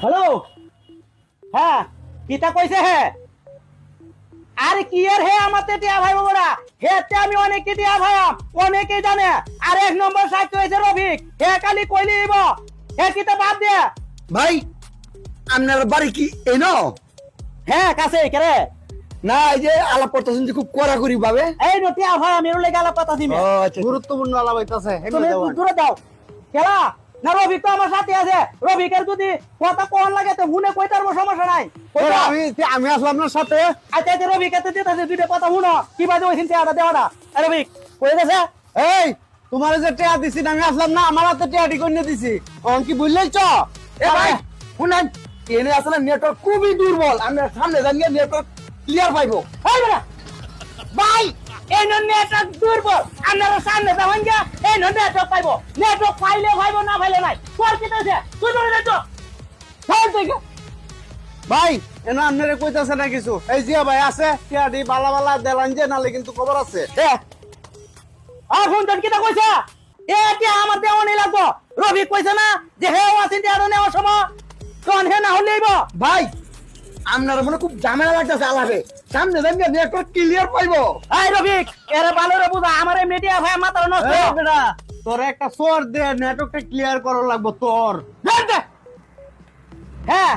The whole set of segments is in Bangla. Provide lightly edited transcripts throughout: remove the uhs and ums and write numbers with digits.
হ্যালো, হ্যাঁ কিতা কইছে হে? আরে কি এর হে আমাতে টিয়া ভাই বাবারা, হেতে আমি অনেকে টিয়া ভাইয়াম, অনেকেই জানে। আর এক নম্বর সাইড হইছে রফিক, হে খালি কইলি দিব, হে কিতা বাদ দে। ভাই আপনার বাড়ি কি এই ন? হ্যাঁ কাছে কেরে না এই যে আলাপ করতেছেন যে খুব কড়াকড়ি ভাবে। এই নো টিয়া ভাই আমি এর লাগি আলাপ কথা দিমে। ও আচ্ছা, গুরুত্বপূর্ণ আলাপ হইতাছে। তুমি দূরে দাও খেলা না, রফিক তো আমার সাথে আছে। রফিকের যদি কথা কোন লাগে তো শুনে কইতারবো, সমস্যা নাই। কইতা আমি আসলাম আপনার সাথে। আচ্ছা আচ্ছা রফিক এত দিতেছে দুইটা কথা শুনো, কি বাজে ওইখান থেকে আদা দেওয়াটা। রফিক কই গেছে? এই তোমার যে টিয়া দিছি আমি আসলাম না, আমার হাতে টিয়াটি কইনে দিছি। অন কি বুঝলেই চ? এ ভাই শুনেন, এনে আসলে নেটওয়ার্ক খুবই দুর্বল। আমরা সামনে জানিয়ে নেটওয়ার্ক ক্লিয়ার পাইবো। এই বেটা ভাই, এই নেটওয়ার্ক দুর্বল, আপনারা সামনে যাবেন গিয়া এই নেটওয়ার্ক পাইবো। নেটওয়ার্ক পাইলে পাইবো, না পাইলে নাই। তোর কি আছে তুই বলে দে তো। হ্যাঁ ঠিক আছে ভাই এনা আপনারে কইতাছে না কিছু। এই জিয়া ভাই আছে টিয়াটি বালা বালা দেলান যে, নালে কিন্তু খবর আছে। আর ফোন তোর কিটা কইছে? এটি আমার দেওয়া নেই লাগবো। রফিক কইছে না যে হে ওয়াসিন দেওয়া নেওয়ার সময় কোন হে না হলেইব। ভাই আপনার মনে খুব ঝামেলা লাগতেছে আলাপে, সামনে জানিয়ে নেটওয়ার্ক ক্লিয়ার পাইবো। এই রফিক এরে ভালো রে বুঝা, আমার এমনি দিয়া ভাই মাথা নষ্ট। এই বেটা তোর একটা সোর দে, নেটওয়ার্কটা ক্লিয়ার করা লাগবো তোর। হ্যাঁ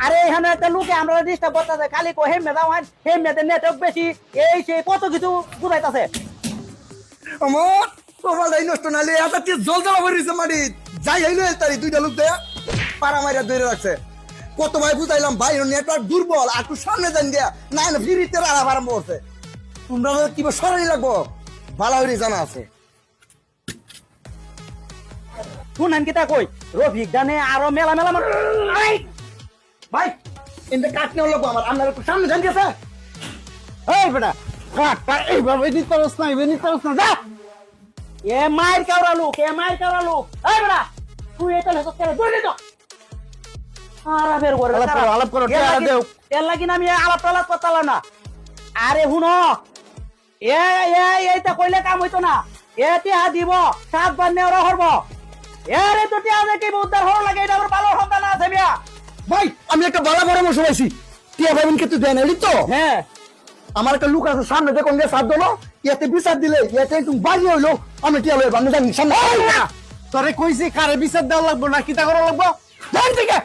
আরে এখানে একটা লোকে আমরা ডিস্টার্ব করতেছে, খালি কো হেমে দাও হেন হেমে নেটওয়ার্ক বেশি, এই সেই কত কিছু বুঝাইতাছে। আমার তোমার নষ্ট নালে এত কি জল জল ভরিছে মাটি যাই হইলো তারি দুইটা লোক দেয়া পাড়া মাইরা ধরে রাখছে। কত ভাই বুঝাইলাম ভাই নেটওয়ার্ক দুর্বল, আর একটু সামনে যান দিয়া না না ফিরিতে আলাপ আরম্ভ করছে। তোমরা কি সরাই লাগবো, ভালো হইলে জানা আছে। শুনেন কিটা কই, রফিক জানে আরো মেলা মেলা ভাই কিন্তু কাট নেওয়া লাগবো আমার, আপনার একটু সামনে যান গেছে। এই বেটা কাটটা এইভাবে নিতে পারছ না, এইভাবে নিতে পারছ না, যা। এ মাইর কাওরা লোক, এ মাইর কাওরা লোক। এই বেটা তুই এটা লেখক করে দৌড়ে দে তো। আলাপের করে আলাপ করো, টিয়া দেও। এর লাগি না আমি আলাপ টালাপ করতাম না। আরে শুনো, এইটা কইলে কাম হইতো না। টিয়া দিব 7 বার নেওয়া হরব। এরে তো টিয়া দেখি উদ্ধার হওয়ার লাগে, এটা আমার ভালো সন্তান আছে মিয়া। ভাই আমি একটা ভালো পরামর্শ পাইছি, টিয়া ভাইবেন কিন্তু দেন এলি তো। হ্যাঁ আমার একটা লোক আছে সামনে দেখুন গিয়ে সাথ দিলো, ইয়াতে বিচার দিলে ইয়াতে একটু বাজি হইলো, আমি টিয়া লইব আমি জানি সামনে। তোরে কইছি কারে বিচার দেওয়া লাগবো না কিতা করা লাগবো। জান থেকে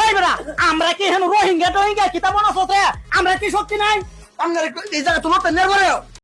এই বেটা আমরা কি হেন রোহিঙ্গা টোহিঙ্গা কিতা মনে আছে? আমরা কি শক্তি নাই? আপনার এই জায়গা তো লোকটা নেই